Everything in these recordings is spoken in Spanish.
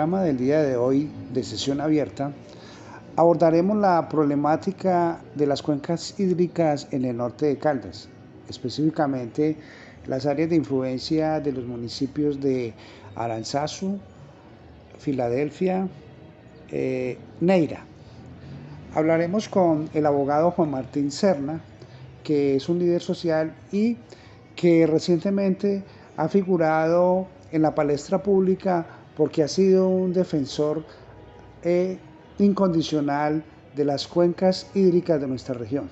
programa del día de hoy de sesión abierta abordaremos la problemática de las cuencas hídricas en el norte de Caldas, específicamente las áreas de influencia de los municipios de Aranzazu, Filadelfia, Neira. Hablaremos con el abogado Juan Martín Serna, que es un líder social y que recientemente ha figurado en la palestra pública porque ha sido un defensor incondicional de las cuencas hídricas de nuestra región.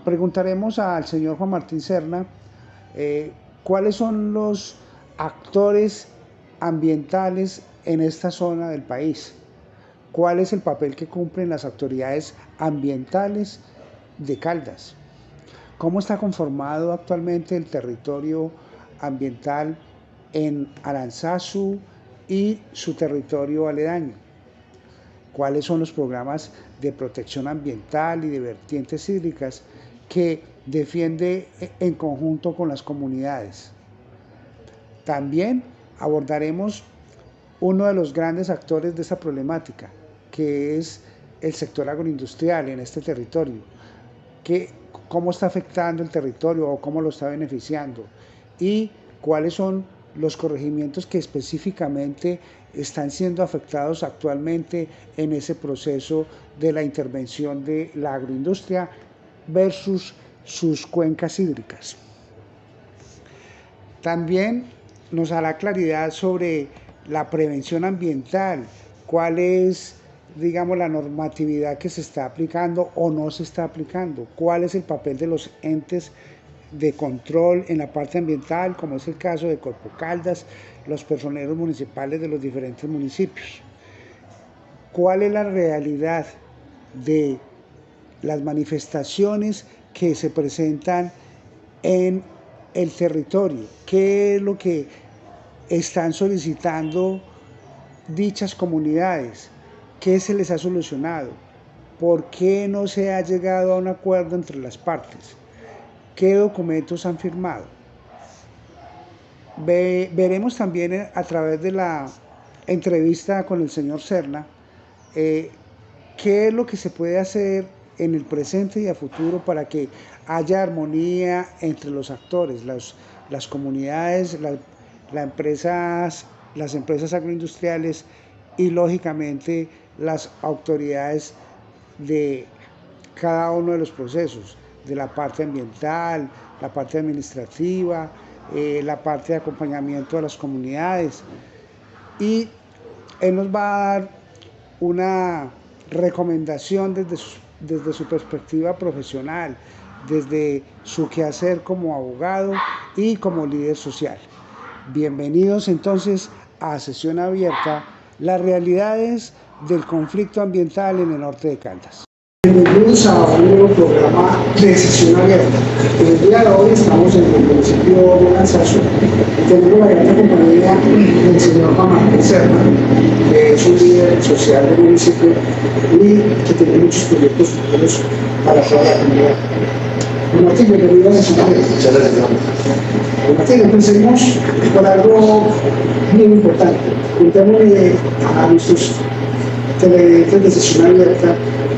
Preguntaremos al señor Juan Martín Serna cuáles son los actores ambientales en esta zona del país, cuál es el papel que cumplen las autoridades ambientales de Caldas, cómo está conformado actualmente el territorio ambiental en Aranzazu y su territorio aledaño, cuáles son los programas de protección ambiental y de vertientes hídricas que defiende en conjunto con las comunidades. También abordaremos uno de los grandes actores de esta problemática, que es el sector agroindustrial en este territorio, cómo está afectando el territorio o cómo lo está beneficiando y cuáles son los corregimientos que específicamente están siendo afectados actualmente en ese proceso de la intervención de la agroindustria versus sus cuencas hídricas. También nos hará claridad sobre la prevención ambiental, cuál es, digamos, la normatividad que se está aplicando o no se está aplicando, cuál es el papel de los entes de control en la parte ambiental, como es el caso de Corpo Caldas, los personeros municipales de los diferentes municipios. ¿Cuál es la realidad de las manifestaciones que se presentan en el territorio? ¿Qué es lo que están solicitando dichas comunidades? ¿Qué se les ha solucionado? ¿Por qué no se ha llegado a un acuerdo entre las partes? ¿Qué documentos han firmado? Veremos también a través de la entrevista con el señor Serna qué es lo que se puede hacer en el presente y a futuro para que haya armonía entre los actores, las comunidades, las empresas agroindustriales y lógicamente las autoridades de cada uno de los procesos, de la parte ambiental, la parte administrativa, la parte de acompañamiento a las comunidades. Y él nos va a dar una recomendación desde su perspectiva profesional, desde su quehacer como abogado y como líder social. Bienvenidos entonces a Sesión Abierta, las realidades del conflicto ambiental en el norte de Caldas. Bienvenidos a un nuevo programa de Sesión Abierta. En el día de hoy estamos en el municipio de Aranzazu y tenemos la gran compañía del señor Juan Martín Serna, que es un líder social del municipio y que tiene muchos proyectos futuros para toda la comunidad. Juan Martín, bienvenido a Sesión Abierta. Muchas gracias. Juan Martín, empecemos por algo muy importante. Contémosle a nuestros televidentes de Sesión Abierta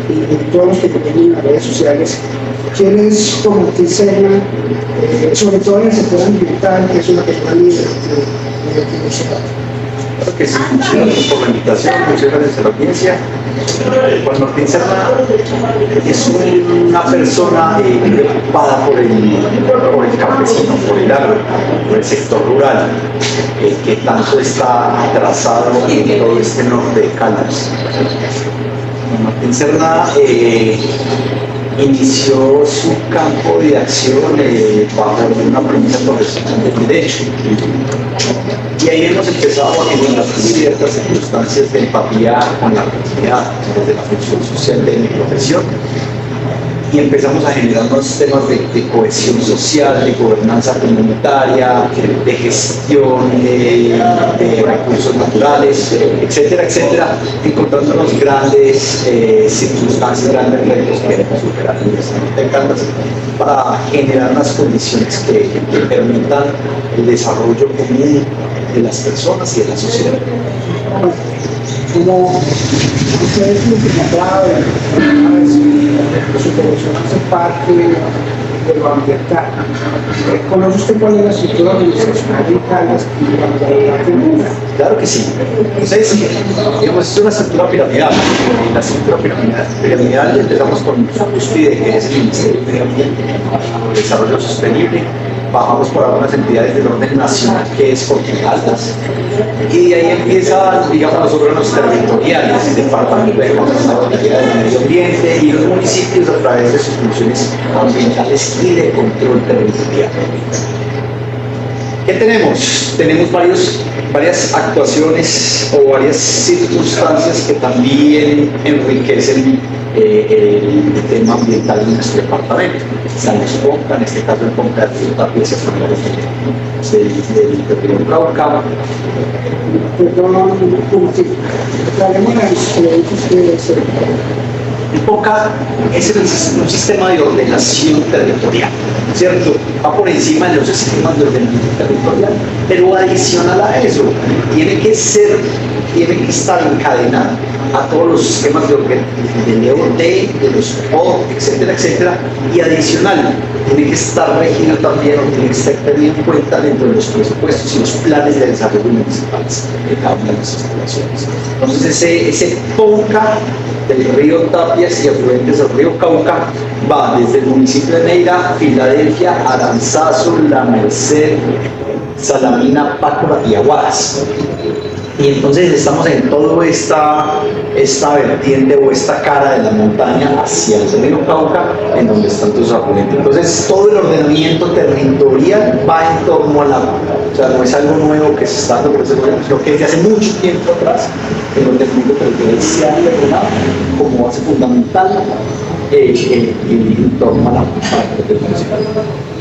y todos los que tenemos en las redes sociales, quién es Juan Martín Serna, sobre todo en el sector ambiental, que es una persona líder de sociedad. Claro que sí, muchas gracias por la invitación, muchas gracias a la audiencia. Juan Martín Serna es una persona preocupada por el campesino, por el agro, por el sector rural, que tanto está atrasado en todo este norte de Caldas. Juan Martín Serna inició su campo de acción bajo una premisa profesional del derecho. Y ahí hemos empezado a generar ciertas circunstancias de empatía con la comunidad, desde la función social de mi profesión. Y empezamos a generar unos temas de cohesión social, de gobernanza comunitaria, de gestión de recursos naturales, etcétera, etcétera, encontrando unos grandes circunstancias, grandes retos que debemos superar en el Caldas para generar unas condiciones que permitan el desarrollo común de las personas y de la sociedad. como ustedes tienen que encontrar a ver si su producción hace parte de lo ambiental. ¿Conoce usted cuál es la estructura organizacional de Caldas y la parte ambiental? Claro que sí. Entonces, digamos, es una estructura piramidal. En la estructura piramidal empezamos con su cúspide, que es el Ministerio de Medio Ambiente y Desarrollo Sostenible. Bajamos por algunas entidades del orden nacional, que es Caldas, y de ahí empiezan, digamos, los órganos territoriales, el Departamento de Contraloría del Medio Ambiente y los municipios a través de sus funciones ambientales y de control territorial. ¿Qué tenemos? Tenemos varias actuaciones o varias circunstancias que también enriquecen el tema ambiental en nuestro departamento. Están los PONCA, en este caso el PONCA de Río Tapia hacia del río Cauca. El PONCA es un sistema de ordenación territorial, ¿cierto? Va por encima de los sistemas de ordenación territorial, pero adicional a eso, tiene que estar encadenado a todos los sistemas de EOD, de los POD, etcétera, etcétera, y adicional, tiene que estar regido también, o tiene que estar tenido en cuenta dentro de los presupuestos y los planes de desarrollo municipales de cada una de nuestras poblaciones. Entonces, ese PONCA del río Tapias y afluentes del río Cauca va desde el municipio de Neira, Filadelfia, Aranzazu, La Merced, Salamina, Pácora y Aguadas. Y entonces estamos en toda esta vertiente o esta cara de la montaña hacia el río Cauca, en donde están tus afluentes. Entonces todo el ordenamiento territorial va en torno al agua. O sea, no es algo nuevo que se está dando por ese gobierno, sino que desde hace mucho tiempo atrás el ordenamiento territorial se ha determinado como base fundamental en torno al agua para que el municipio.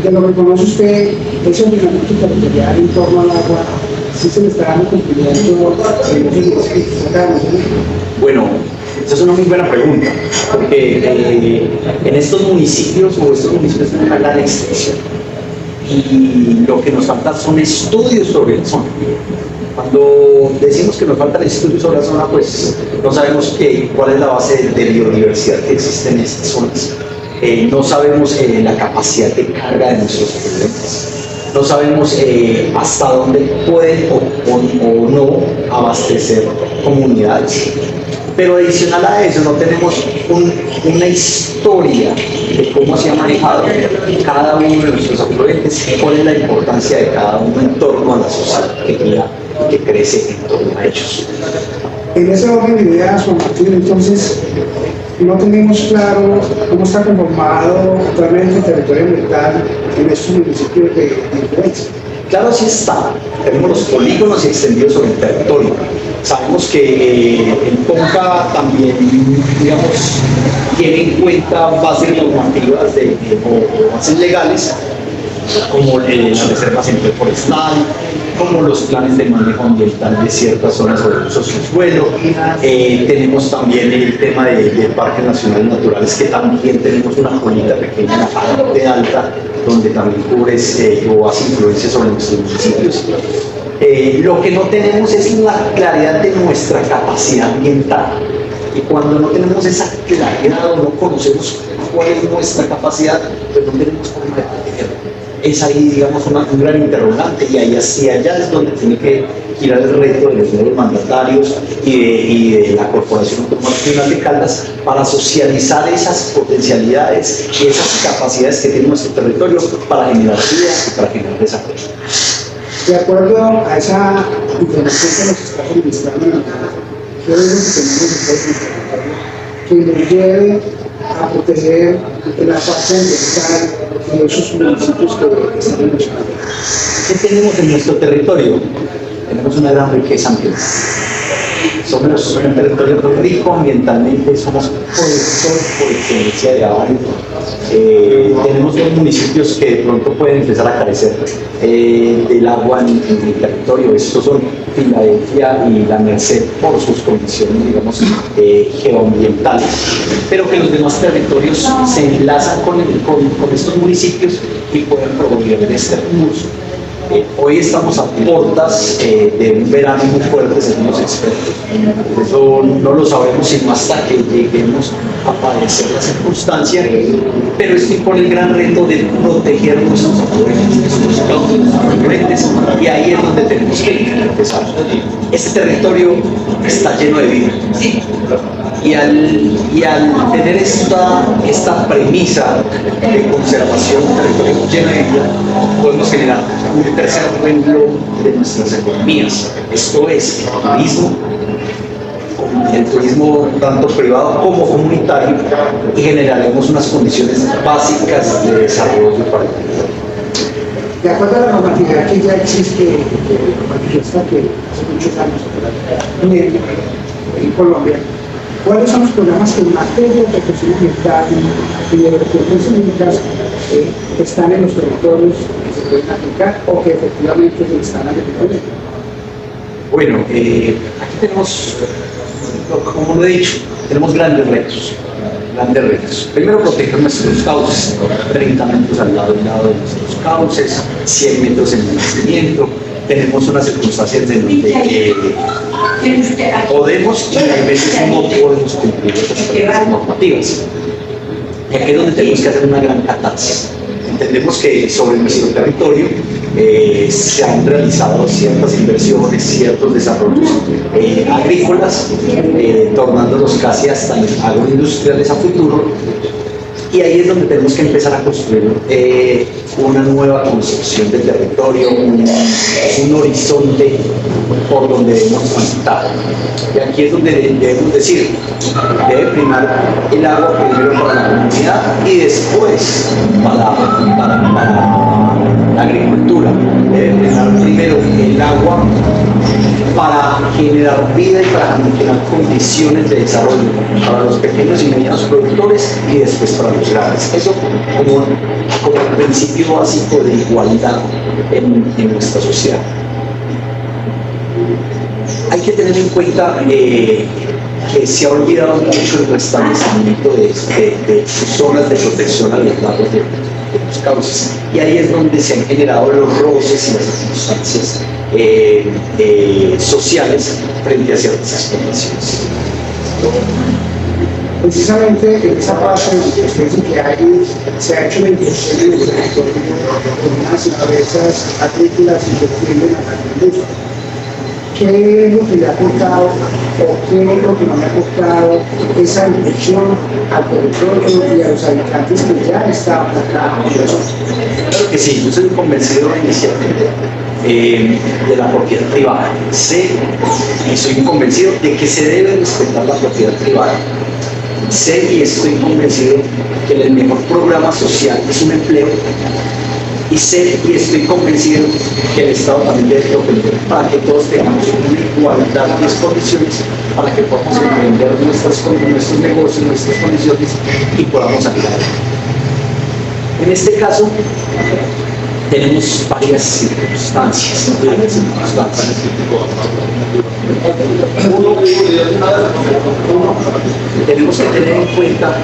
De lo que conoce usted, ese ordenamiento territorial en torno al agua, ¿sí se le está dando cumplimiento en los Bueno, esa es una muy buena pregunta, porque en estos municipios tienen una gran extensión y lo que nos falta son estudios sobre la zona. Cuando decimos que nos faltan estudios sobre la zona, pues no sabemos cuál es la base de biodiversidad que existe en estas zonas. No sabemos la capacidad de carga de nuestros afluentes. No sabemos hasta dónde pueden o no abastecer comunidades. Pero adicional a eso, no tenemos una historia de cómo se ha manejado cada uno de nuestros afluentes, cuál es la importancia de cada uno en torno a la sociedad que crece en torno a ellos. En ese orden de ideas, Juan Martín, entonces, no tenemos claro cómo está conformado realmente el territorio ambiental en estos municipios de influencia. Claro, sí está. Tenemos los polígonos extendidos sobre el territorio. Sabemos que el PONCA también, digamos, tiene en cuenta bases normativas o bases legales, como la reserva central forestal, como los planes de manejo ambiental de ciertas zonas sobre uso del suelo. Tenemos también el tema de parques nacionales naturales, que también tenemos una colita pequeña en la parte alta, donde también cubres o hace influencia sobre nuestros municipios. Lo que no tenemos es la claridad de nuestra capacidad ambiental. Y cuando no tenemos esa claridad o no conocemos cuál es nuestra capacidad, pues no tenemos forma de protegerla. Es ahí, digamos, un gran interrogante, y ahí hacia allá es donde tiene que girar el reto de los nuevos mandatarios y de la Corporación Autónoma Regional de Caldas para socializar esas potencialidades y esas capacidades que tiene nuestro territorio para generar vida y para generar desarrollo. De acuerdo a esa información que nos está suministrando, ¿qué es lo que tenemos en el territorio que nos lleve a proteger la parte ambiental de esos municipios que están mencionando? ¿Qué tenemos en nuestro territorio? Tenemos una gran riqueza ambiental. Somos un territorio rico ambientalmente, somos productores por excelencia de agua. Tenemos dos municipios que de pronto pueden empezar a carecer del agua en el territorio. Estos son Filadelfia y La Merced, por sus condiciones, digamos, geoambientales, pero que los demás territorios se enlazan con estos municipios y pueden proveer de este recurso. Hoy estamos a puertas de un verano muy fuerte, según los expertos. Eso no lo sabemos sino hasta que lleguemos a padecer la circunstancia, pero esto impone el gran reto de proteger nuestros apoyos, nuestros cauces, y ahí es donde tenemos que empezar. Este territorio está lleno de vida. Y al tener esta premisa de conservación territorial llena de vida, podemos generar un tercer renglón de nuestras economías. Esto es el turismo tanto privado como comunitario, y generaremos unas condiciones básicas de desarrollo para el territorio. De acuerdo a la normatividad que ya existe, manifiesta que hace muchos años en Colombia, ¿cuáles son los programas que en materia de protección ambiental y de recursos hídricos están en los territorios que se pueden aplicar o que efectivamente se instalan en el territorio? Bueno, aquí tenemos, como lo he dicho, tenemos grandes retos. Primero, proteger nuestros cauces, 30 metros al lado de nuestros cauces, 100 metros en el nacimiento. Tenemos unas circunstancias en donde podemos y a veces no podemos cumplir estas normativas. Y aquí es donde tenemos que hacer una gran catarsis. Entendemos que sobre nuestro territorio se han realizado ciertas inversiones, ciertos desarrollos agrícolas, tornándolos casi hasta agroindustriales a futuro, y ahí es donde tenemos que empezar a construir una nueva concepción del territorio, un horizonte por donde debemos transitar. Y aquí es donde debemos decir, debe primar el agua primero para la comunidad y después para la agricultura. Debe primar primero el agua para generar vida y para generar condiciones de desarrollo para los pequeños y medianos productores y después para los grandes. Eso como el principio básico de igualdad en nuestra sociedad. Hay que tener en cuenta que se ha olvidado mucho el restablecimiento de zonas de protección a los lados de los cauces, y ahí es donde se han generado los roces y las circunstancias sociales frente a ciertas explotaciones. Precisamente en esa parte ustedes dicen que se ha hecho la inversión en el territorio de unas empresas agrícolas invirtiendo en la industria. ¿Qué es lo que le ha aportado o qué es lo que no le ha aportado esa inversión al territorio y a los habitantes que ya estaban acá? Claro que sí, yo soy convencido inicialmente de la propiedad privada. Sé y soy convencido de que se debe respetar la propiedad privada. Sé y estoy convencido que el mejor programa social es un empleo. Y sé y estoy convencido que el Estado también debe proteger para que todos tengamos una igualdad de condiciones para que podamos emprender nuestros negocios, nuestras condiciones y podamos salir adelante. En este caso, tenemos varias circunstancias. Uno, tenemos que tener en cuenta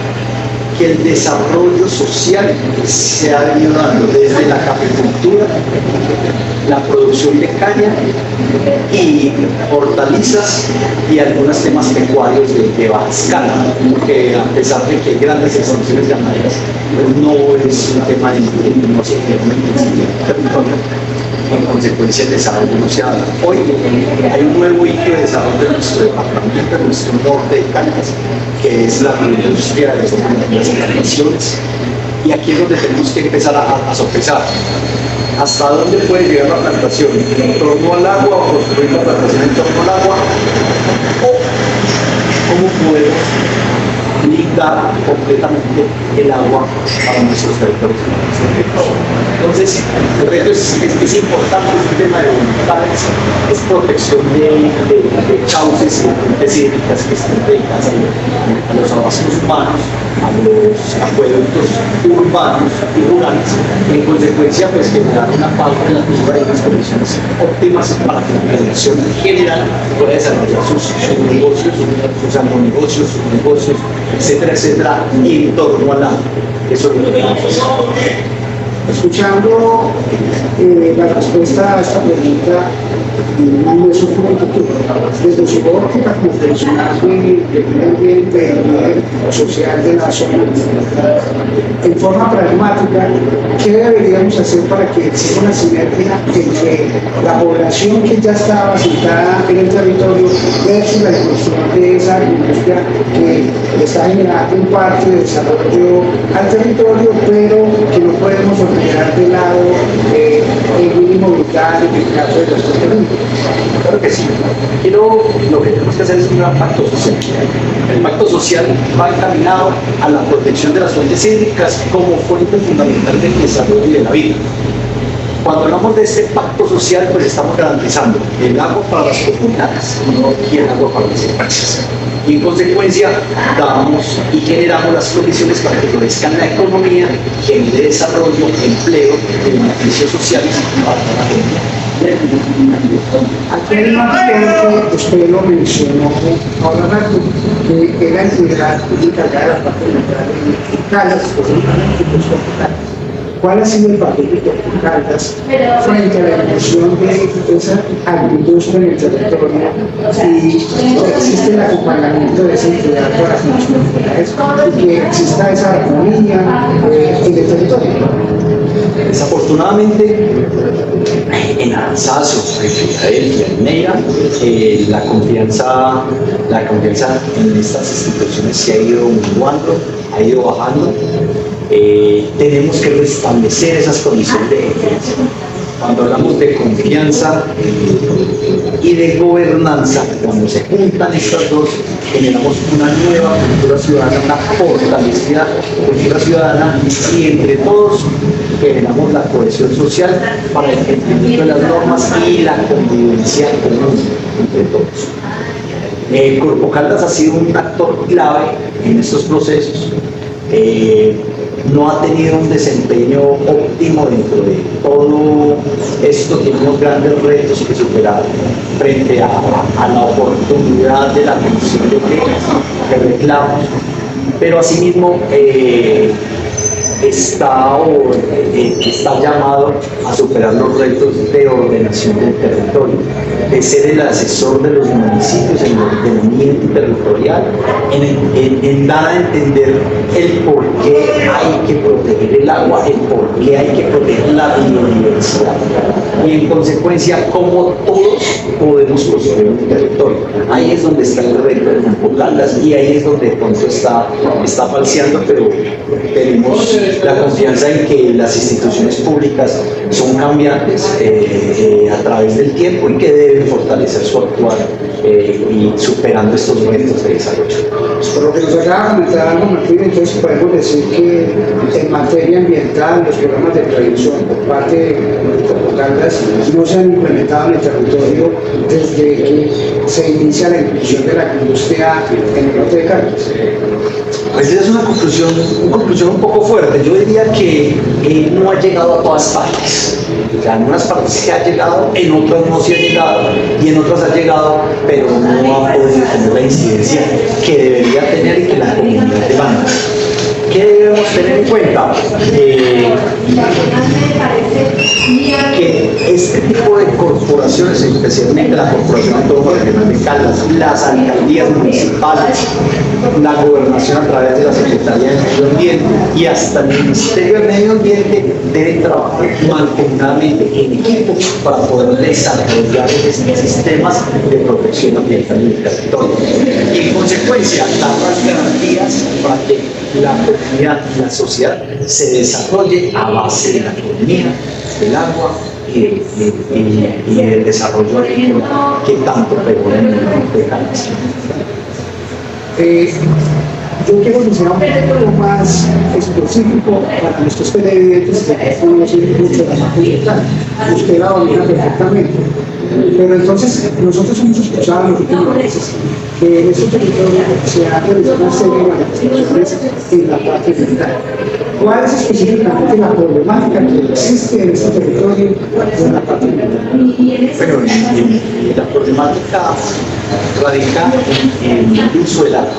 que el desarrollo social se ha venido dando desde la caficultura, la producción de caña y hortalizas y algunos temas pecuarios de baja escala, porque a pesar de que hay grandes extensiones ganaderas, pues no es un tema de no se territorio. En consecuencia, el desarrollo no se ha dado. Hoy hay un nuevo hito de desarrollo de nuestro departamento, de nuestro norte de Caldas, que es la industria de las plantaciones. Y aquí es donde tenemos que empezar a sopesar hasta dónde puede llegar la plantación, en torno al agua o construir la plantación en torno al agua, o cómo podemos blindar completamente el agua para nuestros territorios. Entonces, el reto es importante, es un tema de voluntades, es protección de cauces y fuentes hídricas que estén dedicadas a los almacenes humanos, a los acueductos urbanos y rurales, y en consecuencia pues generar una pauta nativa y unas condiciones óptimas para que la población en general pueda desarrollar sus negocios, sus agronegocios, sus negocios, etcétera, etcétera, y en torno al agua. Eso es lo que tenemos que hacer. Escuchando la respuesta a esta pregunta, me surge un poco desde su óptica como profesional del líder social de la zona, en forma pragmática, ¿qué deberíamos hacer para que exista una sinergia entre la población que ya estaba asentada en el territorio versus la construcción de esa industria que está generando un parte de desarrollo al territorio, pero que no podemos olvidar de lado el mínimo vital en el caso de los territorios? Claro que sí. Lo que tenemos que hacer es un gran pacto social. El pacto social va encaminado a la protección de las fuentes hídricas como fuente fundamental del desarrollo y de la vida. Cuando hablamos de este pacto social, pues estamos garantizando el agua para las comunidades, no y el agua para las empresas. Y en consecuencia, damos y generamos las condiciones para que florezca la economía, genere desarrollo, empleo, beneficios sociales para la gente. Aquí hay una parte que usted lo mencionó ahora rato, que era entidad encargada de la parte de Caldas, específicamente ¿cuál ha sido el papel de Caldas frente a la inclusión de esa agricultura en el territorio y existe el acompañamiento de esa entidad por las municipalidades y que exista esa armonía en el territorio? Desafortunadamente, en Aranzazu, en Filadelfia, en Neira, la confianza en estas instituciones se ha ido menguando, ha ido bajando. Tenemos que restablecer esas condiciones de confianza. Cuando hablamos de confianza y de gobernanza, cuando se juntan estas dos, generamos una nueva cultura ciudadana, una fortalecida cultura ciudadana y entre todos generamos la cohesión social para el cumplimiento de las normas y la convivencia común entre todos. Corpo Caldas ha sido un actor clave en estos procesos. No ha tenido un desempeño óptimo dentro de todo esto, tiene unos grandes retos que superar frente a la oportunidad de la atención de reclamos, pero asimismo está llamado a superar los retos de ordenación del territorio, de ser el asesor de los municipios en el ordenamiento territorial, en dar a entender el por qué hay que proteger el agua, el por qué hay que proteger la biodiversidad y en consecuencia cómo todos podemos construir un territorio. Ahí es donde está el reto de Corpo Caldas y ahí es donde de pronto está falseando, pero tenemos la confianza en que las instituciones públicas son cambiantes a través del tiempo y que deben fortalecer su actuar y superando estos retos de desarrollo. Por lo que nos acaba de comentar algo, Martín, entonces podemos decir que en materia ambiental los programas de prevención por parte de Corpo Caldas no se han implementado en el territorio desde que se inicia la inclusión de la industria en el norte de Caldas. Pues esa es una conclusión un poco fuerte. Yo diría que no ha llegado a todas partes. En algunas partes se ha llegado, en otras no se ha llegado y en otras ha llegado, pero no ha podido tener la incidencia que debería tener y que la comunidad demanda. ¿Qué debemos tener en cuenta? Que este tipo de corporaciones, especialmente la Corporación Autónoma Regional de Caldas, las alcaldías municipales, la gobernación a través de la Secretaría de Medio Ambiente y hasta el Ministerio del Medio Ambiente deben trabajar mancomunadamente en equipo para poder desarrollar estos sistemas de protección ambiental en el territorio. Y en consecuencia, dar las garantías para que la comunidad y la sociedad se desarrolle a base de la economía, del agua y del desarrollo agrícola que tanto pegó en el norte de Caldas. Yo quiero mencionar un poco más específico para nuestros televidentes que conocen mucho la facultad. Usted la domina perfectamente. Pero entonces, nosotros hemos escuchado en los últimos meses que en este territorio se ha realizado una serie de manifestaciones en la parte ambiental. ¿Cuál es específicamente la problemática que existe en este territorio en la parte ambiental? Bueno, la problemática radica en el uso del agua.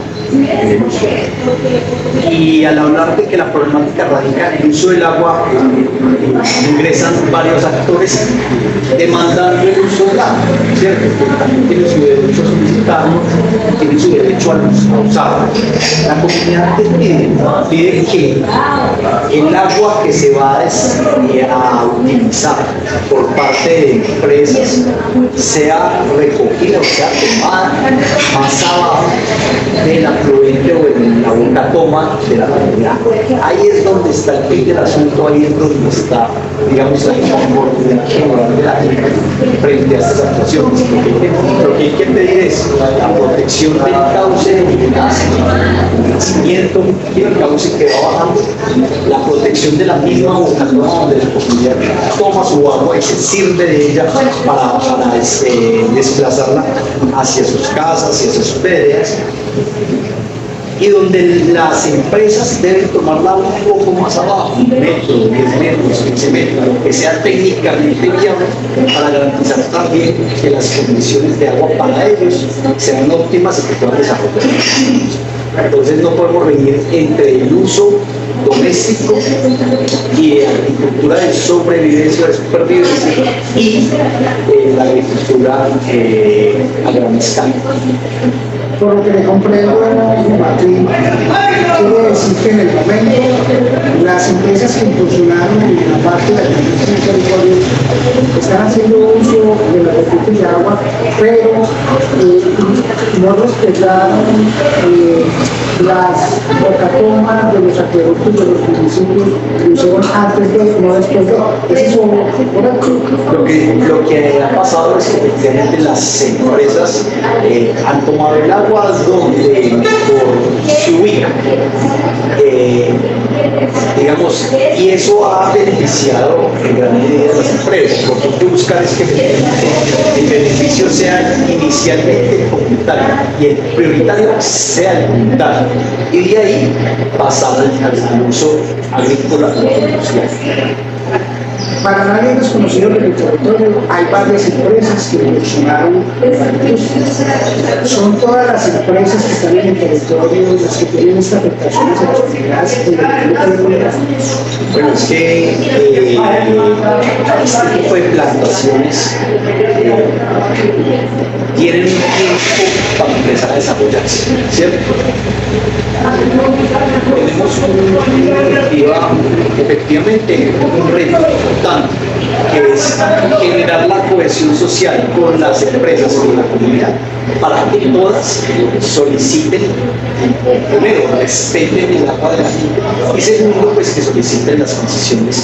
Y al hablar de que la problemática radica en el uso del agua, ingresan varios actores demandando el uso del agua, ¿cierto? Porque también tiene su derecho a solicitarlo, tiene su derecho a usarlo. La comunidad pide que el agua que se va a utilizar por parte de empresas sea recogida o sea tomada más abajo del afluente o en la boca toma de la comunidad. Ahí es donde está el fin del asunto, ahí es donde está, digamos, la coordinación de la gente frente a estas actuaciones. Lo que hay que pedir es la protección del cauce que nace, el crecimiento del cauce que va bajando, la protección de la misma boca toma donde la comunidad toma su agua y se sirve de ella para desplazarla hacia sus casas, hacia sus veredas, y donde las empresas deben tomarla un poco más abajo, 1 metro, 10 metros, 15 metros, lo que sea técnicamente viable para garantizar también que las condiciones de agua para ellos sean óptimas y que puedan desarrollar. Entonces no podemos reñir entre el uso doméstico y agricultura de sobrevivencia, de supervivencia, y la agricultura a gran escala. Por lo que le comprendo, Martín, quiere decir que en el momento las empresas que incursionaron en la parte de la agricultura del territorio están haciendo uso de los recursos de agua, pero no respetaron las bocatomas de los acueductos de los municipios que usaron antes de, no después de. ¿Es eso correcto? Lo que ha pasado es que efectivamente las empresas han tomado el agua donde se ubica, digamos, y eso ha beneficiado en gran medida a las empresas. Lo que hay que buscar es que el beneficio sea inicialmente comunitario y el prioritario sea el comunitario, y de ahí pasar al uso agrícola y industrial. Para nadie es desconocido que en el territorio hay varias empresas que incursionaron en la industria. Son todas las empresas que están en el territorio las que tienen esta afectación a las actividades de la agricultura. Bueno, es que este tipo de plantaciones tienen un tiempo para empezar a desarrollarse, ¿cierto? Tenemos efectivamente un reto importante, que es generar la cohesión social con las empresas, con la comunidad, para que todas soliciten, primero, respeten el agua de la gente, y segundo, pues que soliciten las concesiones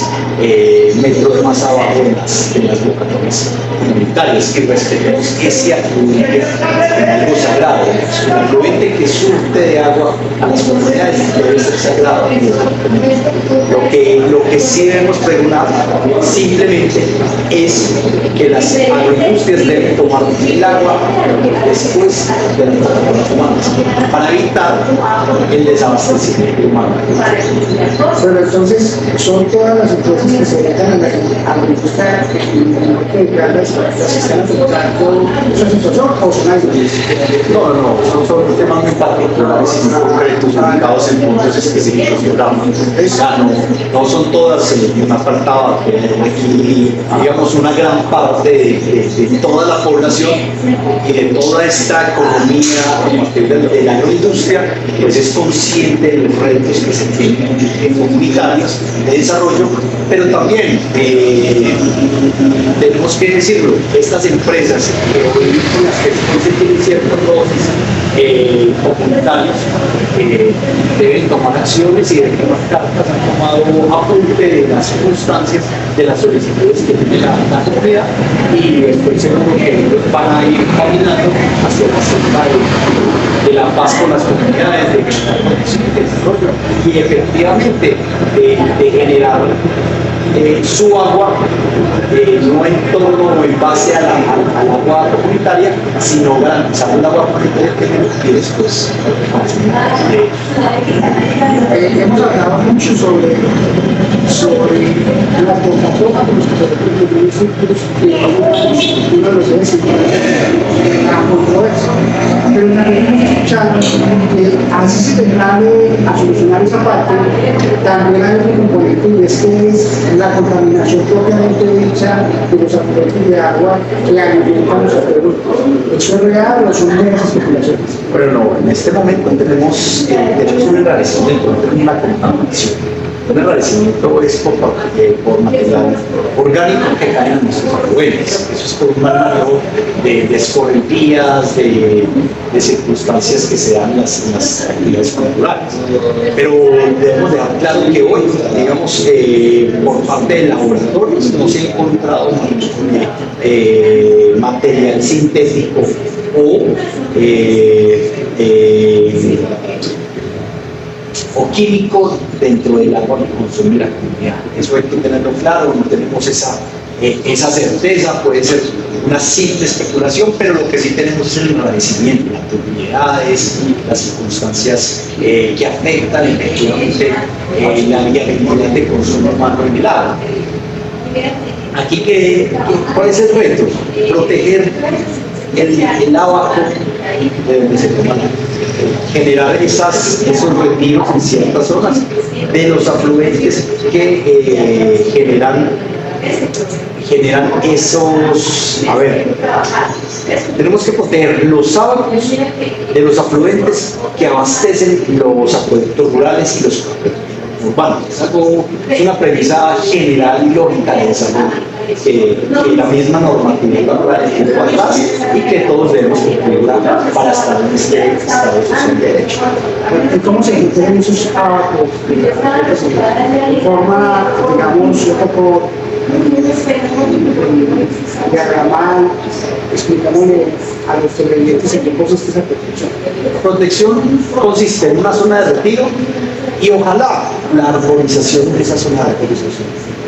metros más abajo de las bocatomas comunitarias, que respetemos ese afluente algo sagrado, un afluente que surte de agua a las comunidades debe ser sagrado. Lo que sí debemos pregonar simplemente es que las agroindustrias deben tomar el agua después de las plataformas humanas para evitar el desabastecimiento humano. Pero entonces, ¿son todas las empresas que se dedican a la agricultura las que están afectando esa situación o son algunas? No, son temas muy particulares y muy concretos ubicados en puntos específicos del programa. No son todas, me faltaba aquí, digamos, una gran parte de toda la población y de toda esta economía a partir de la agroindustria, pues es consciente de los retos que se tienen comunitarios de desarrollo, pero también tenemos que decirlo, estas empresas con las que se tienen ciertos roles comunitarios deben tomar acciones y deben tomar cartas, han tomado apunte de las circunstancias de las solicitudes que tiene la comunidad, y estoy seguro que ellos van a ir caminando hacia la senda de la paz con las comunidades, de generar condiciones de desarrollo y efectivamente de generar su agua, no en torno o en base al agua comunitaria, sino garantizando el agua comunitaria que después hemos hablado mucho sobre la plataforma con los municipios que uno de los ejes la controversia, pero también hemos escuchado que así se declare a solucionar esa parte, también hay otro componente y es que es la contaminación propiamente dicha de los afluentes de agua que alimentan los acueductos. ¿Eso es real o son meras especulaciones? Pero no, en este momento tenemos un enrarecimiento, una contaminación. Un enrarecimiento es por material orgánico que cae en nuestros afluentes. Eso es por un mal manejo de escorrentías, de circunstancias que se dan en las actividades culturales. Pero debemos dejar claro que hoy, digamos, por parte de laboratorios no se ha encontrado material sintético o químico dentro del agua que consume la comunidad. Eso hay que tenerlo claro, no tenemos esa certeza, puede ser una simple especulación, pero lo que sí tenemos es el enrarecimiento, las turbidez, las circunstancias que afectan efectivamente la viabilidad de consumo humano en el agua. Aquí, ¿cuál es el reto? Proteger el abajo de donde se toma la agua. Generar esos retiros en ciertas zonas de los afluentes que generan esos, tenemos que proteger los ábalos de los afluentes que abastecen los acueductos rurales y los urbanos. Es una premisa general y lógica de desarrollo que la misma normatividad tiene atrás y que todos debemos cumplir para estar en este estado social de derecho. ¿Cómo se integran esos ábacos de forma, digamos, un poco diagramal? Explicámosle a los televidentes en qué cosas es esa protección. Protección consiste en una zona de retiro y ojalá la arborización de esa zona de retiro.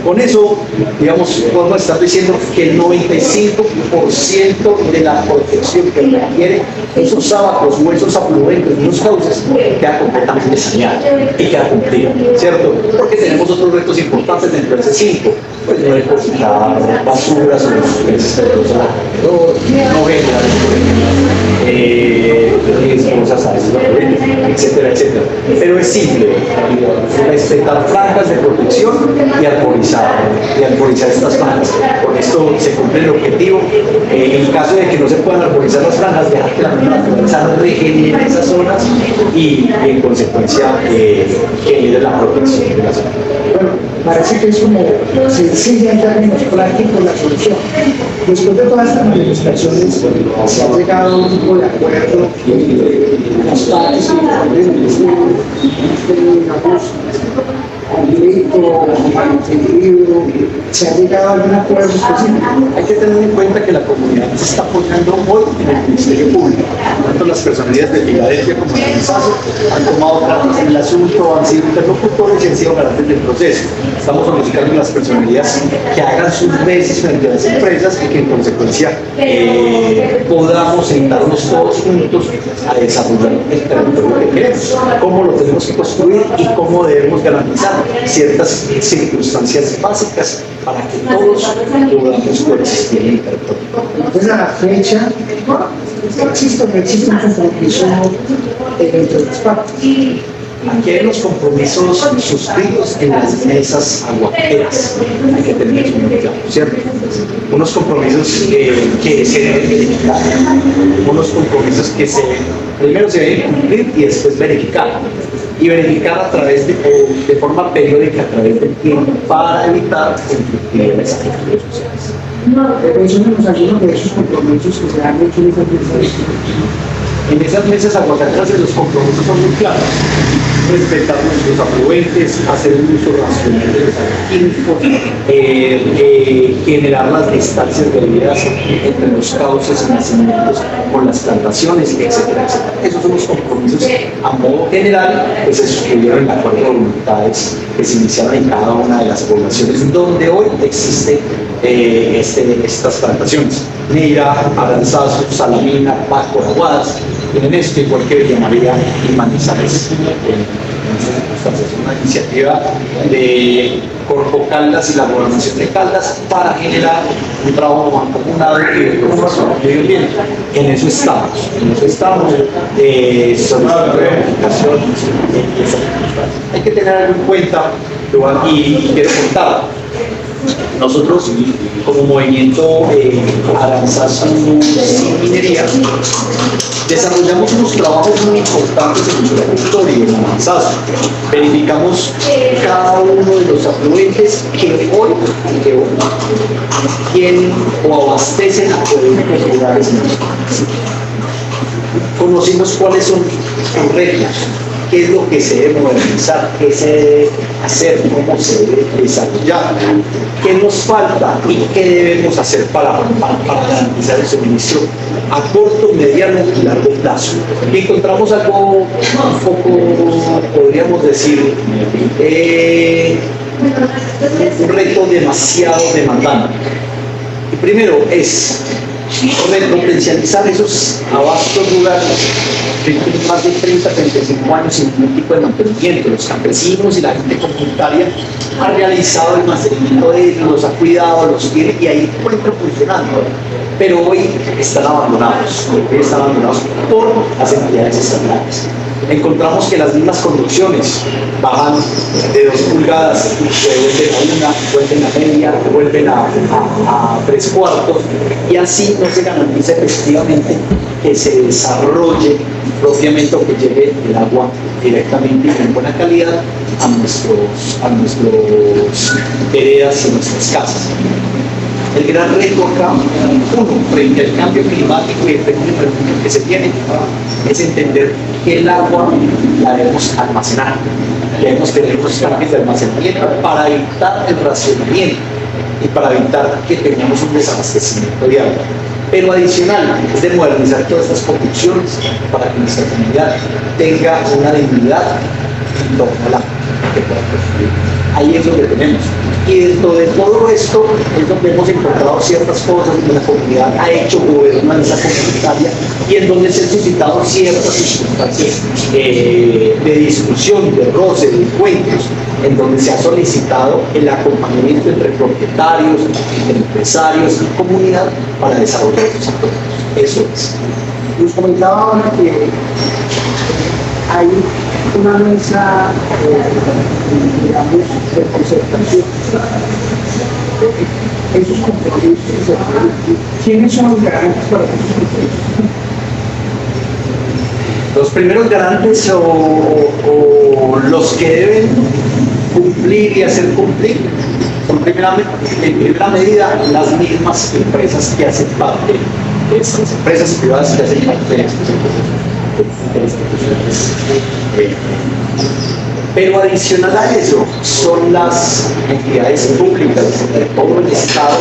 Con eso, digamos, podemos estar diciendo que el 95% de la protección que requiere esos ábacos o esos afluentes, esos cauces, queda completamente saneado y queda cumplido, ¿cierto? Porque tenemos otros retos importantes dentro de ese 5. Pues no depositar basuras o sustancias peligrosas alrededor, no generar cosas a esos afluentes, etcétera, etcétera. Pero es simple, respetar franjas de protección y arborizar estas franjas. Con esto se cumple el objetivo. En caso de que no se puedan arborizar las franjas, dejar que la naturaleza regenere esas zonas y en consecuencia genere la protección de las zonas. Bueno, parece que es como sencilla en términos prácticos la solución. Después de todas estas manifestaciones, se ha llegado a un tipo de acuerdo entre las partes digamos, conflicto, malentendido, se ha llegado a algún acuerdo específico. Hay que tener en cuenta que la comunidad se está apoyando hoy en el Ministerio Público. Tanto las personalidades de Filadelfia como de Visazo han tomado cartas en el asunto, han sido interlocutores y han sido garantes del proceso. Estamos solicitando a las personalidades que hagan sus veces frente a las empresas y que en consecuencia podamos sentarnos todos juntos a desarrollar el territorio que queremos, cómo lo tenemos que construir y cómo debemos garantizar ciertas circunstancias básicas para que todos podamos coexistir en el territorio. Entonces, a la fecha, existe un compromiso entre las partes. Aquí hay los compromisos suscritos en las mesas aguaqueras. Hay que tener eso muy claro, ¿cierto? Unos compromisos que se deben verificar, unos compromisos que primero se deben cumplir y después verificar. Y verificar a través de forma periódica, a través del tiempo, para evitar conflictividades sociales. Mencionemos algunos de esos compromisos que se han hecho en esas mesas. En esas mesas aguacateras los compromisos son muy claros. respetar nuestros afluentes, hacer un uso racional de los químicos, generar las distancias debidas entre los cauces y nacimientos con las plantaciones, etcétera, etcétera. Esos son los compromisos a modo general que se suscribieron en el acuerdo de voluntades que se iniciaron en cada una de las poblaciones donde hoy existen estas plantaciones. Neira, Aranzazu, Salamina, Paco, Aguadas, tienen esto, igual que Villa María y Manizales. Es una iniciativa de Corpo Caldas y la gobernación de Caldas para generar un trabajo mancomunado y de profesión de medio ambiente. En eso estamos, solicitando rehabilitación. Hay que tener algo en cuenta, y quiero contar. Nosotros, como movimiento Aranzazu sin minería, desarrollamos unos trabajos muy importantes en nuestro territorio, en Aranzazu. Verificamos cada uno de los afluentes que hoy tienen o abastecen acueductos rurales en nuestro país. Conocimos cuáles son sus reglas, qué es lo que se debe modernizar, qué se debe hacer, cómo se debe desarrollar, qué nos falta y qué debemos hacer para garantizar el suministro a corto, mediano y largo plazo. Y encontramos algo un poco, podríamos decir, un reto demasiado demandante. Y primero es repotencializar esos abastos rurales que tienen más de 30, 35 años sin ningún tipo de mantenimiento. Los campesinos y la gente comunitaria han realizado el mantenimiento de ellos, los ha cuidado, los tiene y ahí encuentran funcionando. Pero hoy están abandonados por las entidades estatales. Encontramos que las mismas conducciones bajan de 2 pulgadas, vuelven a 1, vuelven a media, vuelven a 3/4, y así no se garantiza efectivamente que se desarrolle propiamente o que llegue el agua directamente y en buena calidad a nuestros veredas y nuestras casas. El gran reto acá, frente al cambio climático y el fenómeno que se tiene, es entender que el agua la debemos almacenar. Debemos tener unos tanques de almacenamiento para evitar el racionamiento y para evitar que tengamos un desabastecimiento de agua. Pero adicional es de modernizar todas estas construcciones para que nuestra comunidad tenga una dignidad en torno al agua que pueda construir. Ahí es donde tenemos. Y dentro de todo esto es donde hemos encontrado ciertas cosas donde la comunidad ha hecho gobernanza comunitaria y en donde se han suscitado ciertas circunstancias de discusión, de roce, de encuentros, en donde se ha solicitado el acompañamiento entre propietarios, entre empresarios y comunidad para desarrollar estos acuerdos. Eso es. Nos comentaba ahora que hay una mesa, digamos, de concertación. Esos compromisos, ¿quiénes son los garantes para esos compromisos? Los primeros garantes o los que deben cumplir y hacer cumplir son en primera medida las mismas empresas que hacen parte de estas empresas privadas que hacen parte de estos pero adicional a eso son las entidades públicas de todo el Estado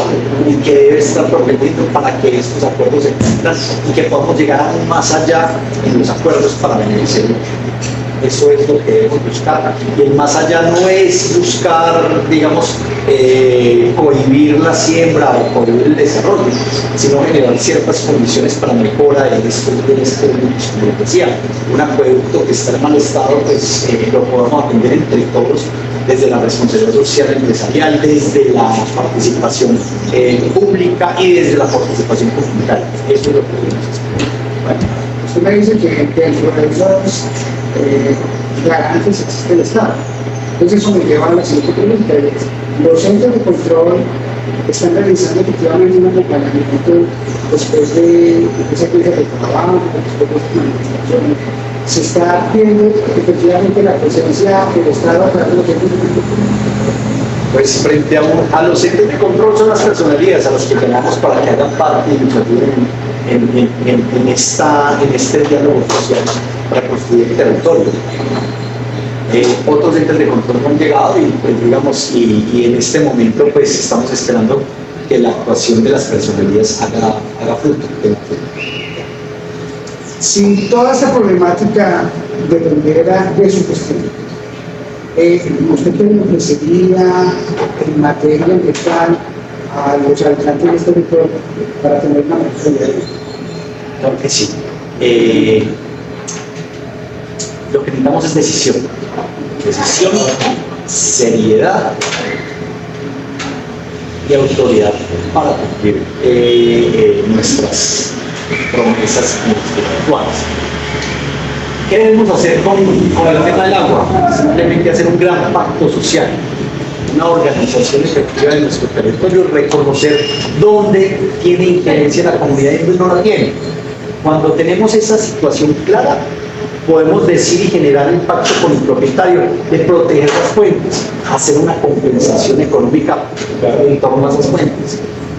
y que debe estar protegiendo para que estos acuerdos se cumplan y que podamos llegar aún más allá en los acuerdos para beneficiar. Eso es lo que debemos buscar. Y el más allá no es buscar, digamos, cohibir la siembra o cohibir el desarrollo, sino generar ciertas condiciones para mejora de estos bienes públicos, como decía. Un acueducto que está en mal estado, pues lo podemos atender entre todos, desde la responsabilidad social empresarial, desde la participación pública y desde la participación comunitaria. Eso es lo que debemos hacer. Bueno, usted me dice que dentro de esos garantes existe el Estado. Entonces eso me lleva a la siguiente pregunta. Los centros de control están realizando efectivamente un acompañamiento después de esa crisis de trabajo, después de esta manifestación. Se está viendo efectivamente la presencia del Estado a través de los centros de control. Pues frente a los entes de control son las personalidades a las que tenemos para que hagan parte y nos ayuden en este diálogo social para construir el territorio. Otros entes de control no han llegado y, pues, digamos, y en este momento pues estamos esperando que la actuación de las personalidades haga fruto. Si toda esta problemática dependiera de su gestión, ¿usted qué le ofrecería en materia ambiental a los habitantes de este territorio para tener una mejor calidad? Claro que sí. Lo que necesitamos es decisión, seriedad y autoridad para cumplir nuestras promesas espirituales. ¿Qué debemos hacer con el tema del agua? Simplemente hacer un gran pacto social, una organización efectiva de nuestro territorio, reconocer dónde tiene injerencia la comunidad y dónde no la tiene. Cuando tenemos esa situación clara, podemos decir y generar el pacto con el propietario de proteger las fuentes, hacer una compensación económica en torno a esas fuentes,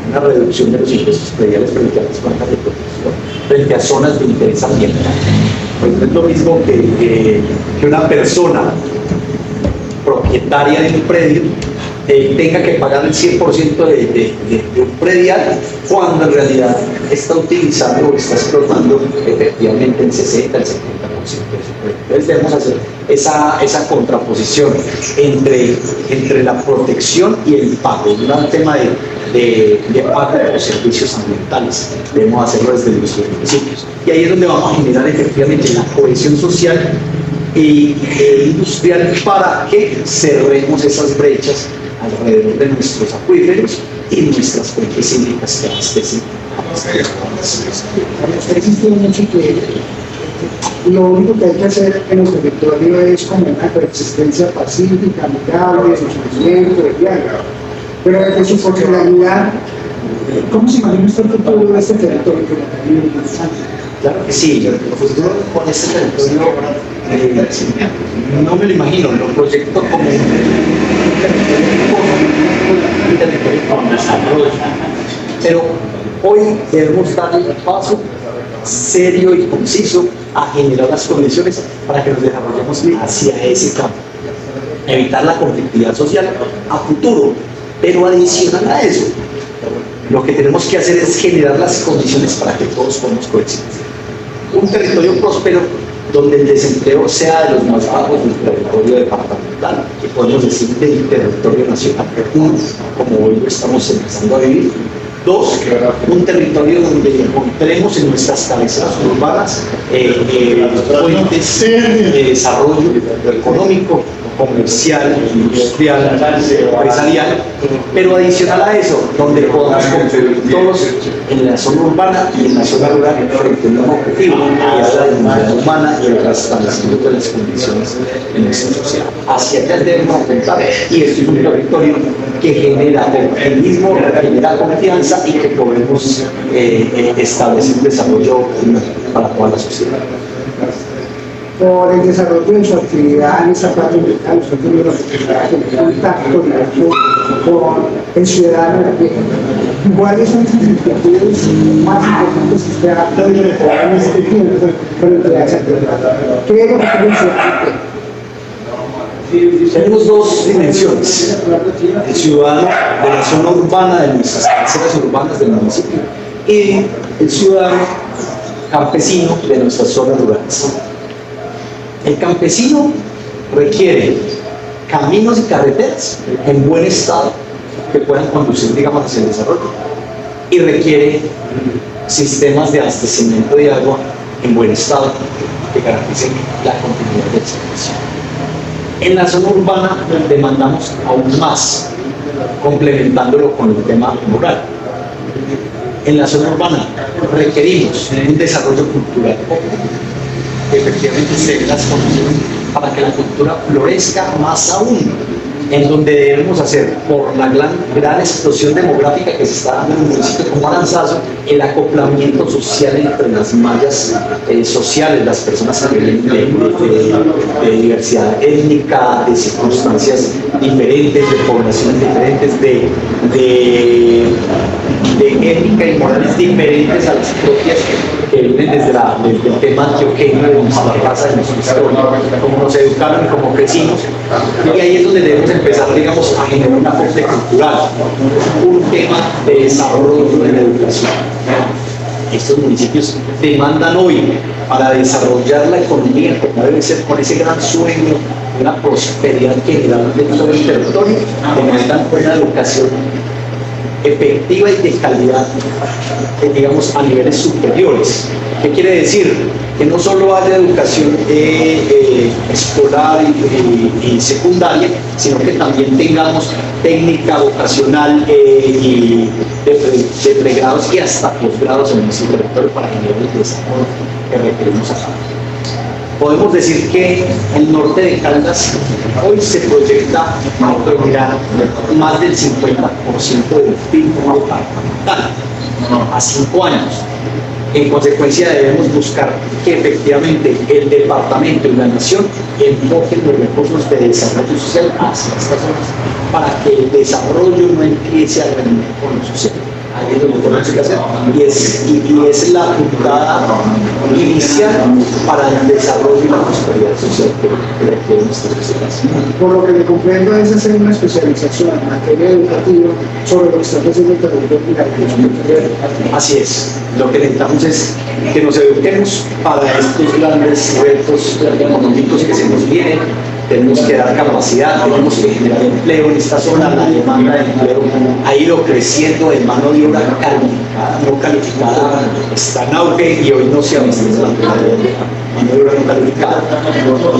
una reducción de los impuestos prediales frente a las plantas de protección, frente a zonas de interés ambiental. Pues no es lo mismo que una persona propietaria de un predio tenga que pagar el 100% de un predial cuando en realidad está utilizando o está explotando efectivamente el 60, el 70% de su predio. Entonces debemos hacer esa contraposición entre la protección y el pago. No es un tema de pago de los servicios ambientales, debemos hacerlo desde nuestros municipios. Y ahí es donde vamos a generar efectivamente la cohesión social e industrial para que cerremos esas brechas alrededor de nuestros acuíferos y nuestras fuentes hídricas que abastecen a las personas. Existe un hecho que lo único que hay que hacer en el territorio es como una coexistencia pacífica, amigable, sin sufrimiento, de diálogo. Pero desde su cotidianidad, ¿cómo se imagina usted el futuro de este territorio que lo tiene Claro que sí, el futuro con este territorio no me lo imagino, lo proyecto como un territorio con desarrollo. Pero hoy debemos dar el paso serio y conciso a generar las condiciones para que nos desarrollemos hacia ese campo. Evitar la conflictividad social a futuro, pero adicional a eso, lo que tenemos que hacer es generar las condiciones para que todos podamos coexistir. Un territorio próspero donde el desempleo sea de los más bajos del territorio departamental, que podemos decir del territorio nacional, como hoy lo estamos empezando a vivir. Dos, un territorio donde encontremos en nuestras cabeceras urbanas fuentes de desarrollo económico, comercial, industrial, empresarial, pero adicional a eso, donde podamos construir todos en la zona urbana y en la zona rural frente a un objetivo, que es la dignidad humana y el restablecimiento de las condiciones en nuestra sociedad. Hacia allá debemos apuntar, y esto es un territorio que genera optimismo, genera confianza y que podemos establecer un desarrollo para toda la sociedad. Por el desarrollo de su actividad en esa parte ambiental, usted tiene la oportunidad de tener contacto directo con el ciudadano. ¿Cuáles son sus inquietudes más importantes que usted ha podido mejorar en este tiempo frente a esa actividad? ¿Qué es lo que quiere decir? Tenemos dos dimensiones: el ciudadano de la zona urbana, de nuestras cabeceras urbanas del municipio, y el ciudadano campesino de nuestras zonas rurales. El campesino requiere caminos y carreteras en buen estado que puedan conducir, digamos, hacia el desarrollo, y requiere sistemas de abastecimiento de agua en buen estado que garanticen la continuidad del servicio. En la zona urbana demandamos aún más, complementándolo con el tema rural. En la zona urbana requerimos un desarrollo cultural que efectivamente se den las condiciones para que la cultura florezca más aún, en donde debemos hacer, por la gran explosión demográfica que se está dando en un municipio como Aranzazu, el acoplamiento social entre las mallas sociales, las personas que vienen de diversidad étnica, de circunstancias diferentes, de poblaciones diferentes, de ética y morales diferentes a las propias, que vienen desde el tema antioqueño de nuestra raza, de nuestra historia, cómo nos educaron y cómo crecimos. Y ahí es donde debemos empezar, digamos, a generar un aporte cultural, un tema de desarrollo de la educación. Estos municipios demandan hoy para desarrollar la economía, como debe ser, con ese gran sueño de una prosperidad general de todo el territorio, demandan una educación efectiva y de calidad, digamos, a niveles superiores. ¿Qué quiere decir? Que no solo haya educación escolar y secundaria, sino que también tengamos técnica vocacional y de pregrados y hasta posgrados en nuestro territorio para generar el desarrollo que requerimos acá. Podemos decir que el norte de Caldas hoy se proyecta generar más del 50% del PIB departamental a 5 años. En consecuencia, debemos buscar que efectivamente el departamento y la nación enfoquen los recursos de desarrollo social hacia estas zonas para que el desarrollo no empiece a venir con lo social. Ahí es lo que tenemos que hacer. Y es la puntada inicial para el desarrollo y la prosperidad social que nuestra sociedad. Por lo que le comprendo es hacer una especialización en materia educativa sobre lo que está haciendo el territorio y la educación. Así es. Lo que necesitamos es que nos eduquemos para estos grandes retos económicos que se nos vienen. Tenemos que dar capacidad, tenemos que generar empleo en esta zona. La demanda de empleo ha ido creciendo de mano de obra calificada, no calificada, está en auge y hoy no se ha visto la mano de obra no calificada.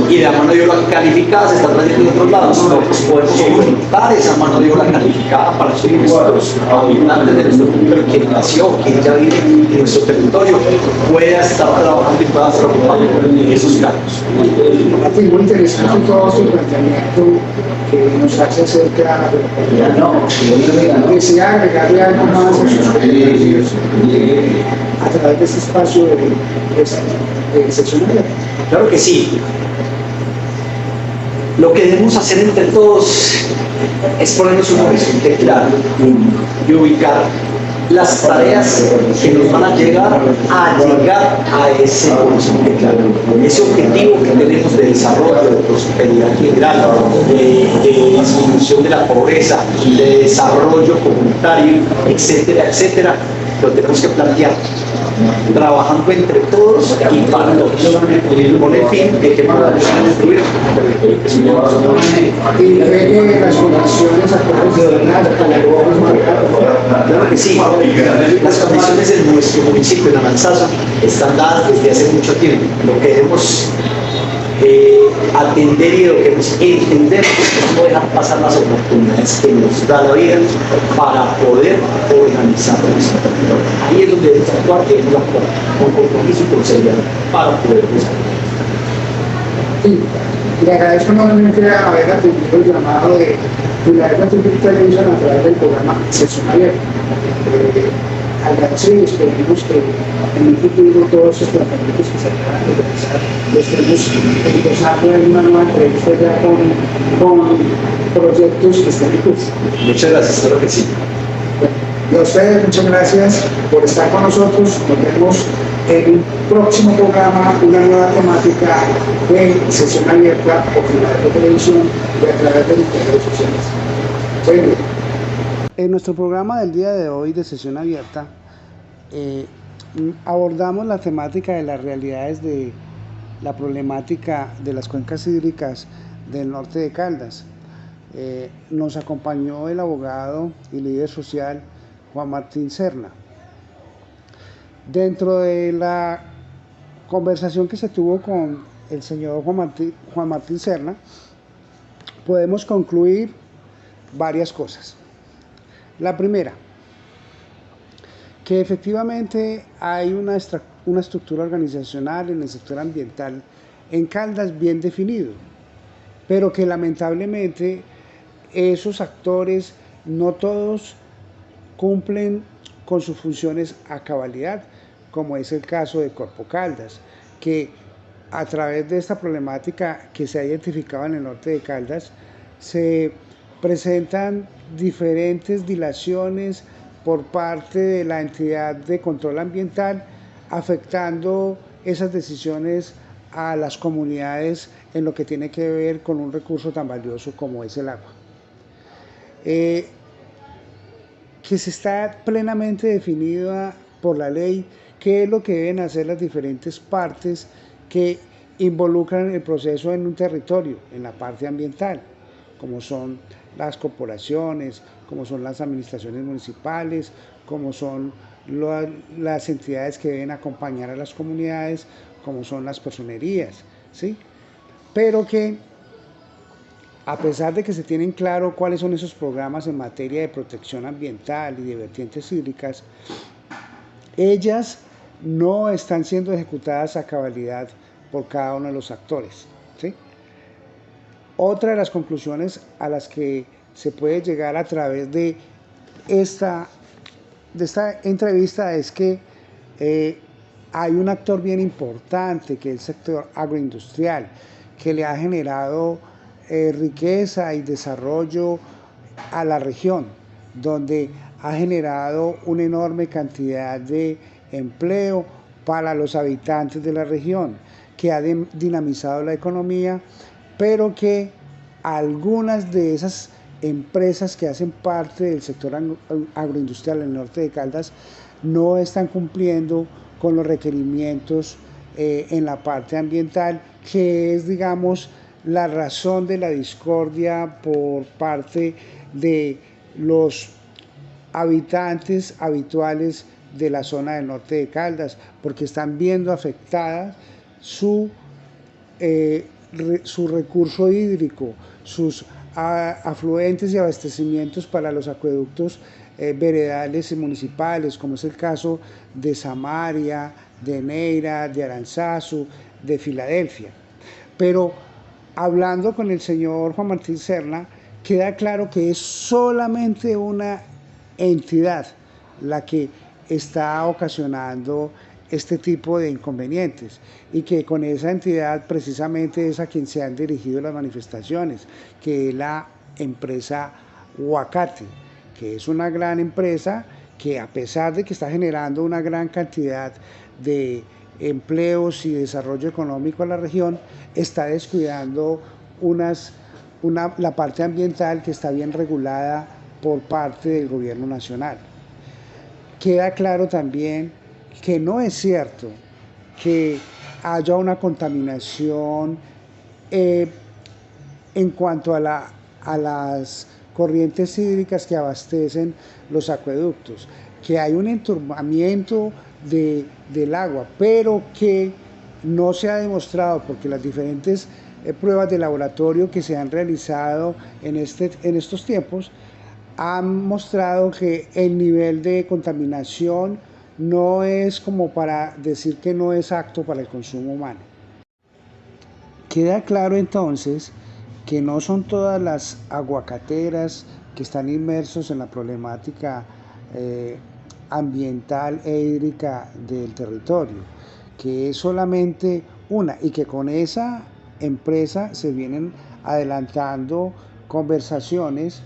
Y la mano de obra calificada se está trayendo de otros lados. Nosotros podemos aumentar esa mano de obra calificada para que nuestros habitantes de nuestro territorio, quien nació, quien ya vive en nuestro territorio, pueda estar trabajando y pueda estar ocupando esos cargos. Martín, muy interesante todo su planteamiento que nos hace acerca de la comunidad. Desea agregarle algo más a sus comentarios a través de este espacio de sección abierta. Claro que sí. Lo que debemos hacer entre todos es ponernos un horizonte claro y ubicar las tareas que nos van a llegar a ese horizonte claro, ese objetivo que tenemos de desarrollo, de prosperidad general, de disminución de la pobreza, de desarrollo comunitario, etcétera, etcétera, lo tenemos que plantear trabajando entre todos y para todos, con el fin de que podamos construir Y que las condiciones actuales de Claro que sí, las condiciones en nuestro municipio, en Aranzazu, están dadas desde hace mucho tiempo. Lo que debemos atender y lo que debemos entender es no dejar pasar las oportunidades que nos da la vida para poder organizar nuestro territorio. Ahí es donde debemos actuar, que debemos actuar con compromiso y con seriedad para poder desarrollar. Sí, le agradezco enormemente haber atendido el llamado de Filadelfia Televisión a través del programa Sección Abierta. Agradecer y esperemos que en el futuro todos esos planteamientos que se acaban de realizar los estemos empezando en una nueva entrevista ya con proyectos que estén en curso. Muchas gracias, claro que sí. Y a ustedes, muchas gracias por estar con nosotros. Nos vemos en un próximo programa, una nueva temática de Sesión Abierta por Filadelfia Televisión y a través de las redes sociales. Bueno. En nuestro programa del día de hoy de Sesión Abierta abordamos la temática de las realidades de la problemática de las cuencas hídricas del norte de Caldas. Nos acompañó el abogado y líder social Juan Martín Serna. Dentro de la conversación que se tuvo con el señor Juan Martín Serna, podemos concluir varias cosas. La primera, que efectivamente hay una estructura organizacional en el sector ambiental en Caldas bien definido, pero que lamentablemente esos actores no todos cumplen con sus funciones a cabalidad, como es el caso de Corpo Caldas, que a través de esta problemática que se ha identificado en el norte de Caldas, se presentan diferentes dilaciones por parte de la entidad de control ambiental afectando esas decisiones a las comunidades en lo que tiene que ver con un recurso tan valioso como es el agua. Que se está plenamente definida por la ley qué es lo que deben hacer las diferentes partes que involucran el proceso en un territorio, en la parte ambiental, como son las corporaciones, como son las administraciones municipales, como son las entidades que deben acompañar a las comunidades, como son las personerías, ¿sí? Pero que a pesar de que se tienen claro cuáles son esos programas en materia de protección ambiental y de vertientes hídricas, ellas no están siendo ejecutadas a cabalidad por cada uno de los actores, ¿sí? Otra de las conclusiones a las que se puede llegar a través de esta entrevista es que hay un actor bien importante que es el sector agroindustrial, que le ha generado riqueza y desarrollo a la región, donde ha generado una enorme cantidad de empleo para los habitantes de la región, que ha dinamizado la economía, pero que algunas de esas empresas que hacen parte del sector agroindustrial en el norte de Caldas no están cumpliendo con los requerimientos en la parte ambiental, que es, digamos, la razón de la discordia por parte de los habitantes habituales de la zona del norte de Caldas, porque están viendo afectada su recurso hídrico, sus afluentes y abastecimientos para los acueductos veredales y municipales, como es el caso de Samaria, de Neira, de Aranzazu, de Filadelfia. Pero hablando con el señor Juan Martín Serna, queda claro que es solamente una entidad la que está ocasionando este tipo de inconvenientes y que con esa entidad precisamente es a quien se han dirigido las manifestaciones, que es la empresa Huacate, que es una gran empresa que, a pesar de que está generando una gran cantidad de empleos y desarrollo económico en la región, está descuidando la parte ambiental que está bien regulada por parte del gobierno nacional. Queda claro también que no es cierto que haya una contaminación en cuanto a las corrientes hídricas que abastecen los acueductos, que hay un enturbamiento del agua, pero que no se ha demostrado, porque las diferentes pruebas de laboratorio que se han realizado en estos tiempos han mostrado que el nivel de contaminación no es como para decir que no es apto para el consumo humano. Queda claro entonces que no son todas las aguacateras que están inmersos en la problemática ambiental e hídrica del territorio, que es solamente una, y que con esa empresa se vienen adelantando conversaciones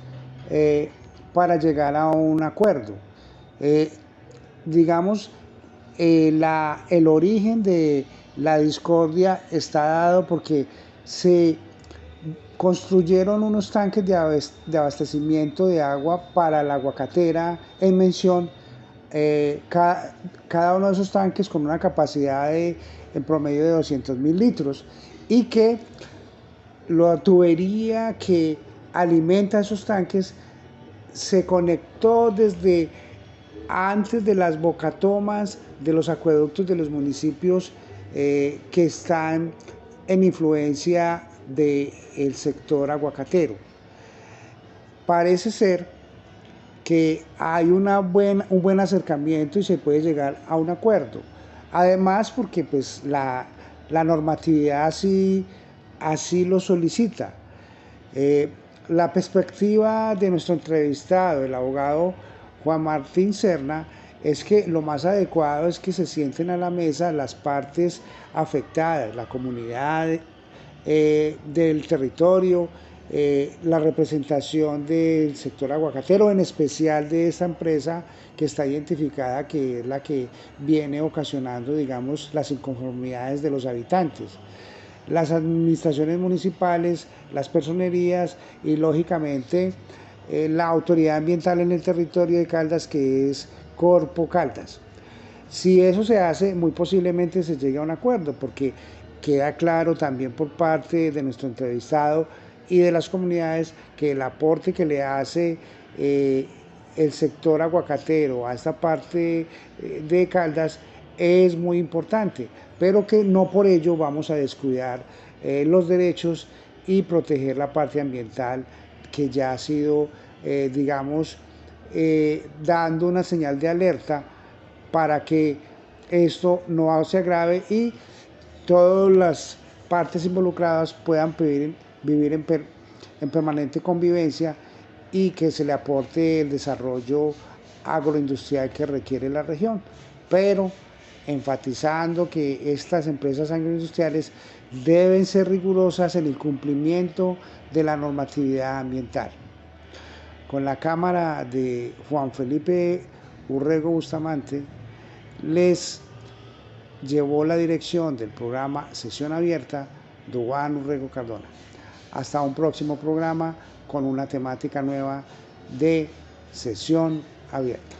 para llegar a un acuerdo. Digamos, el origen de la discordia está dado porque se construyeron unos tanques de abastecimiento de agua para la aguacatera en mención, cada uno de esos tanques con una capacidad en promedio de 200.000 litros, y que la tubería que alimenta esos tanques se conectó desde antes de las bocatomas de los acueductos de los municipios que están en influencia del sector aguacatero. Parece ser que hay un buen acercamiento y se puede llegar a un acuerdo. Además, porque pues la normatividad así lo solicita. La perspectiva de nuestro entrevistado, el abogado Juan Martín Serna, es que lo más adecuado es que se sienten a la mesa las partes afectadas, la comunidad del territorio, la representación del sector aguacatero, en especial de esta empresa que está identificada, que es la que viene ocasionando, digamos, las inconformidades de los habitantes. Las administraciones municipales, las personerías y, lógicamente, la autoridad ambiental en el territorio de Caldas, que es Corpo Caldas. Si eso se hace, muy posiblemente se llegue a un acuerdo, porque queda claro también por parte de nuestro entrevistado y de las comunidades que el aporte que le hace el sector aguacatero a esta parte de Caldas es muy importante, pero que no por ello vamos a descuidar los derechos y proteger la parte ambiental, que ya ha sido, digamos, dando una señal de alerta para que esto no se agrave y todas las partes involucradas puedan vivir en permanente convivencia y que se le aporte el desarrollo agroindustrial que requiere la región, pero enfatizando que estas empresas agroindustriales deben ser rigurosas en el cumplimiento de la normatividad ambiental. Con la cámara de Juan Felipe Urrego Bustamante, les llevó la dirección del programa Sesión Abierta, Duván Urrego Cardona. Hasta un próximo programa con una temática nueva de Sesión Abierta.